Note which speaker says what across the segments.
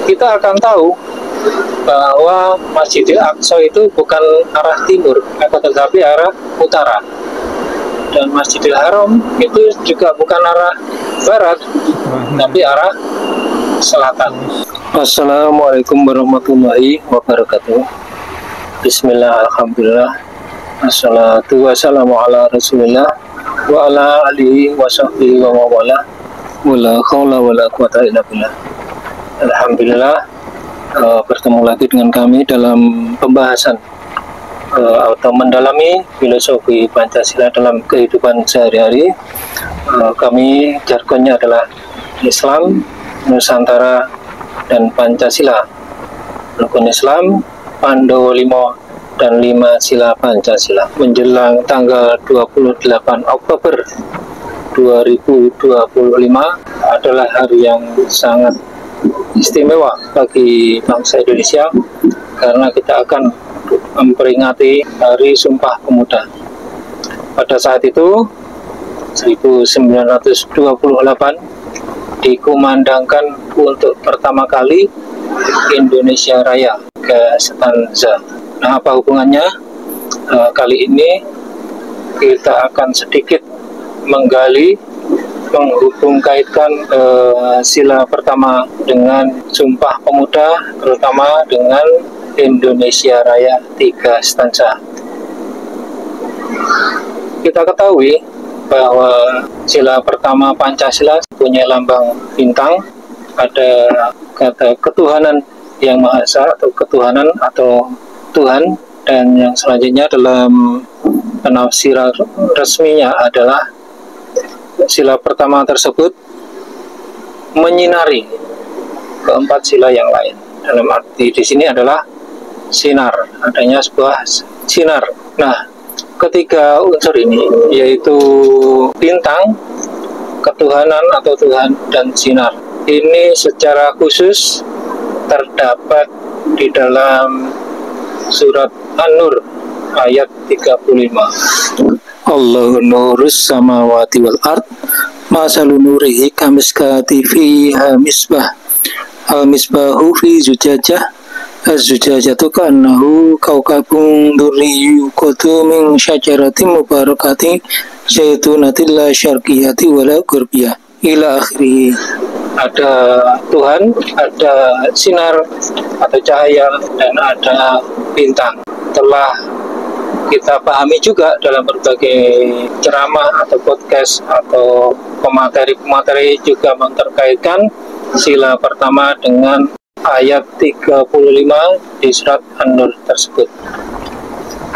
Speaker 1: kita akan tahu bahwa Masjidil Aqsa itu bukan arah timur, tetapi arah utara. Dan Masjidil Haram itu juga bukan arah barat, tapi arah selatan. Assalamualaikum warahmatullahi wabarakatuh. Bismillah, alhamdulillah, assalatu wassalamu ala rasulillah wa ala alihi wa sahbihi wa mawala wala khawla wala quwata illa billah. Alhamdulillah, bertemu lagi dengan kami dalam pembahasan atau mendalami filosofi Pancasila dalam kehidupan sehari-hari. Kami jargonnya adalah Islam, Nusantara, dan Pancasila. Rukun Islam, Pandowo Limo, dan 5 sila Pancasila. Menjelang tanggal 28 Oktober 2025 adalah hari yang sangat istimewa bagi bangsa Indonesia, karena kita akan memperingati Hari Sumpah Pemuda. Pada saat itu 1928 dikumandangkan untuk pertama kali Indonesia Raya ke stanza. Nah, apa hubungannya? Kali ini kita akan sedikit menggali, menghubung kaitkan sila pertama dengan Sumpah Pemuda, terutama dengan Indonesia Raya 3 stanza. Kita ketahui bahwa sila pertama Pancasila punya lambang bintang, ada kata ketuhanan yang Maha Esa atau ketuhanan atau Tuhan, dan yang selanjutnya dalam penafsiran resminya adalah sila pertama tersebut menyinari keempat sila yang lain. Dalam arti di sini adalah sinar, adanya sebuah sinar. Nah, ketiga unsur ini yaitu bintang, ketuhanan atau Tuhan, dan sinar, ini secara khusus terdapat di dalam surat An-Nur ayat 35. Allahu nurus samawati wal ard, masalu nurihi kamiskati fiha misbah, al-misbahu fi zujajah, az-zujajatu ka'annahu kaukabun durriyyu qadu min syajaratin mubarakatin zaitunatin la syarqiyati wala gharbiyah ila akhirih. Ada Tuhan, ada sinar atau cahaya, dan ada bintang. Telah kita pahami juga dalam berbagai ceramah atau podcast atau pemateri-pemateri juga menterkaitkan sila pertama dengan ayat 35 di surat An-Nur tersebut,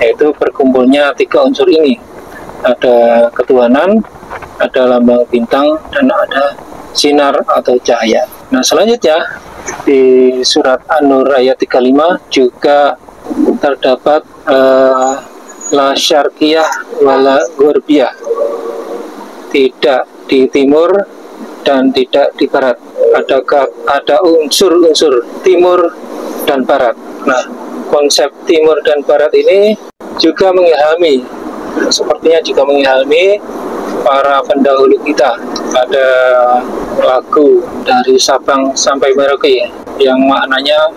Speaker 1: yaitu berkumpulnya 3 unsur ini. Ada ketuhanan, ada lambang bintang, dan ada sinar atau cahaya. Nah, selanjutnya di surat An-Nur ayat 35 juga terdapat la syarqiyah wala gharbiyah, tidak di timur dan tidak di barat. Ada unsur-unsur timur dan barat. Nah, konsep timur dan barat ini juga sepertinya juga mengilhami para pendahulu kita. Ada lagu dari Sabang sampai Merauke yang maknanya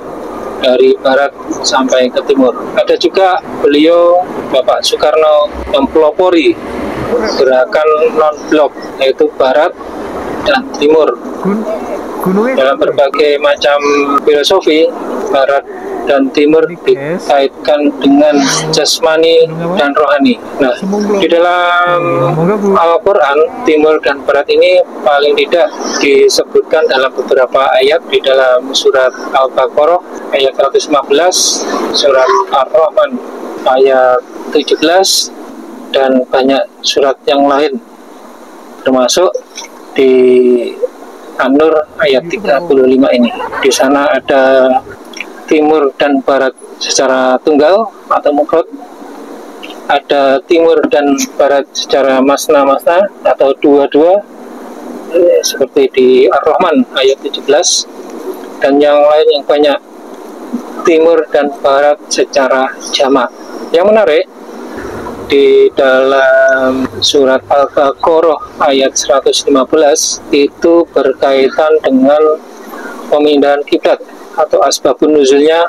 Speaker 1: dari barat sampai ke timur. Ada juga beliau, Bapak Soekarno, mempelopori gerakan non-blok, yaitu barat dan timur. Dalam berbagai macam filosofi, barat dan timur dikaitkan dengan jasmani dan rohani. Nah, di dalam Al-Quran, timur dan barat ini paling tidak disebutkan dalam beberapa ayat, di dalam surat Al-Baqarah ayat 115, surat Ar-Rahman ayat 17, dan banyak surat yang lain, termasuk di An-Nur ayat 35 ini. Di sana ada timur dan barat secara tunggal atau mufrad, ada timur dan barat secara masna-masna atau dua-dua, seperti di Ar-Rahman ayat 17, dan yang lain yang banyak, timur dan barat secara jamak. Yang menarik, di dalam surat Al-Baqarah ayat 115 itu berkaitan dengan pemindahan kiblat atau asbabun nuzulnya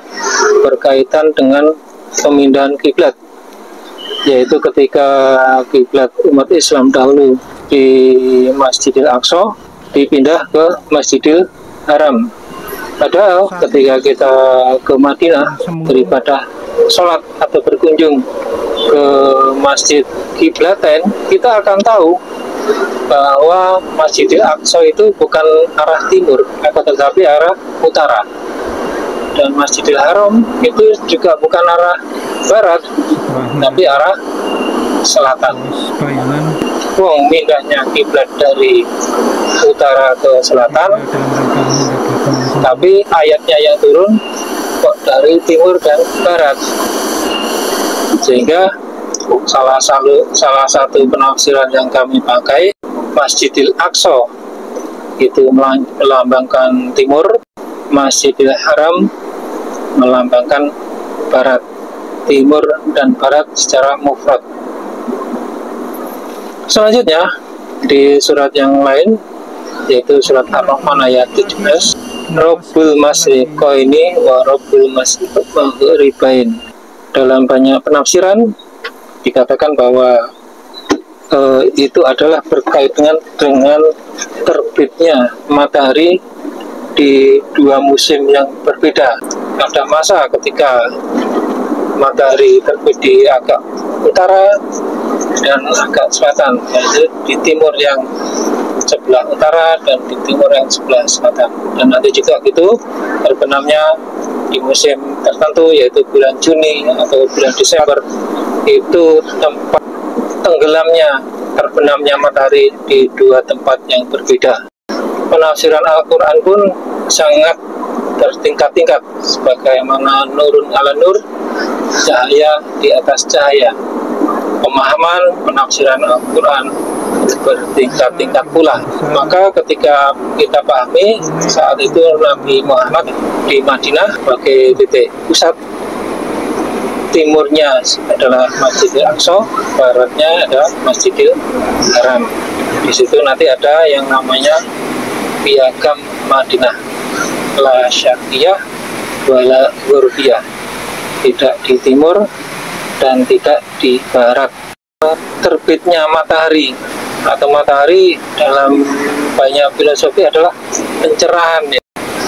Speaker 1: berkaitan dengan pemindahan kiblat, yaitu ketika kiblat umat Islam dahulu di Masjidil Aqsa dipindah ke Masjidil Haram. Padahal ketika kita ke Madinah beribadah sholat atau berkunjung ke Masjid Kiblatain, kita akan tahu bahwa Masjidil Aqsa itu bukan arah timur, tetapi arah utara. Dan Masjidil Haram itu juga bukan arah barat, tapi arah selatan. Wong mindahnya kiblat dari utara ke selatan, tapi ayatnya yang turun kok dari timur dan barat. Sehingga salah satu penafsiran yang kami pakai, Masjidil Aqsa itu melambangkan timur, Masjidil Haram melambangkan barat. Timur dan barat secara mufrad. Selanjutnya di surat yang lain, yaitu surat Ar-Rahman ayat 17, Rabbul Masriqaini wa Rabbul Maghribain. Dalam banyak penafsiran dikatakan bahwa itu adalah berkait dengan terbitnya matahari di dua musim yang berbeda. Ada masa ketika matahari terbit di agak utara dan agak selatan, yaitu di timur yang sebelah utara dan di timur yang sebelah selatan. Dan nanti juga gitu terbenamnya di musim tertentu, yaitu bulan Juni atau bulan Desember, itu tempat tenggelamnya, terbenamnya matahari di dua tempat yang berbeda. Penafsiran Al-Quran pun sangat bertingkat-tingkat, sebagaimana nurun ala nur, cahaya di atas cahaya. Pemahaman penafsiran Al-Quran bertingkat-tingkat pula. Maka ketika kita pahami saat itu Nabi Muhammad di Madinah sebagai titik pusat, timurnya adalah Masjidil Aqsa, baratnya adalah Masjidil Haram. Di situ nanti ada yang namanya Piagam Madinah, la syarqiyah wala gharbiyah, tidak di timur dan tidak di barat. Terbitnya matahari atau matahari dalam banyak filosofi adalah pencerahan, ya,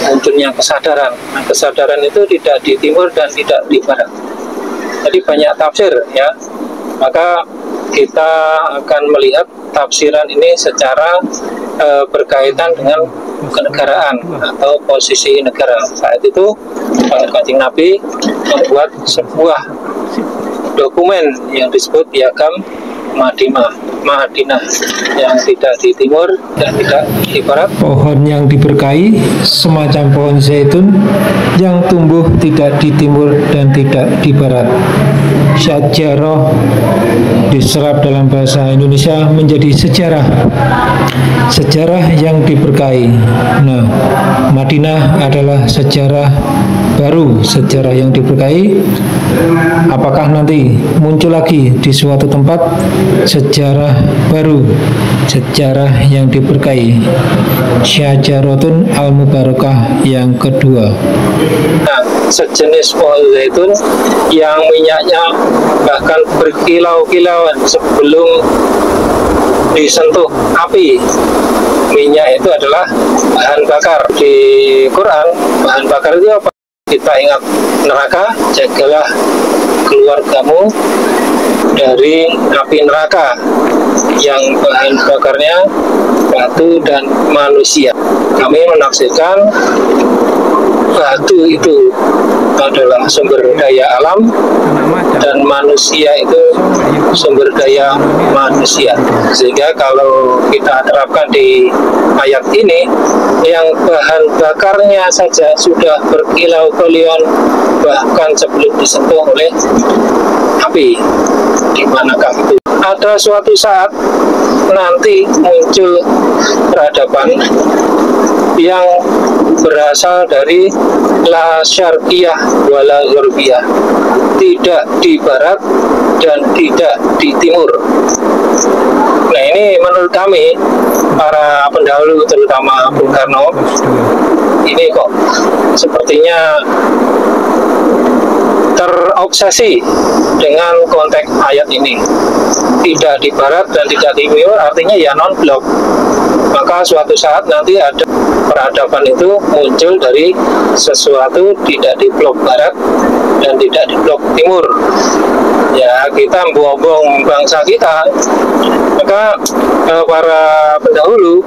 Speaker 1: munculnya kesadaran. Nah, kesadaran itu tidak di timur dan tidak di barat. Jadi banyak tafsir, ya. Maka kita akan melihat tafsiran ini secara berkaitan dengan kenegaraan atau posisi negara. Saat itu Kanjeng Nabi membuat sebuah dokumen yang disebut Piagam Madinah yang tidak di timur dan tidak di barat.
Speaker 2: Pohon yang diberkahi semacam pohon zaitun yang tumbuh tidak di timur dan tidak di barat. Syajarah diserap dalam bahasa Indonesia menjadi sejarah yang diberkahi. Nah, Madinah adalah sejarah baru, sejarah yang diberkahi. Apakah nanti muncul lagi di suatu tempat sejarah baru, sejarah yang diberkahi? Syajaratun al-mubarakah yang kedua.
Speaker 1: Nah, sejenis pohon zaitun yang minyaknya bahkan berkilau-kilauan sebelum disentuh api. Minyak itu adalah bahan bakar. Di Quran, bahan bakar itu apa? Kita ingat neraka, jagalah keluargamu dari api neraka yang bahan bakarnya batu dan manusia. Kami menafsirkan batu itu adalah sumber daya alam dan manusia itu sumber daya manusia. Sehingga kalau kita terapkan di ayat ini, yang bahan bakarnya saja sudah berkilau-kilauan bahkan sebelum disentuh oleh api. Di manakah itu? Ada suatu saat nanti muncul peradaban yang berasal dari la syarqiyah wala gharbiyah, tidak di barat dan tidak di timur. Nah, ini ini menurut kami para pendahulu terutama Bung Karno ini kok sepertinya terobsesi dengan konteks ayat ini. Tidak di barat dan tidak di timur, artinya ya non-blok. Maka suatu saat nanti ada peradaban itu muncul dari sesuatu tidak di blok barat dan tidak di blok timur. Ya, kita buang-buang bangsa kita. Maka para pendahulu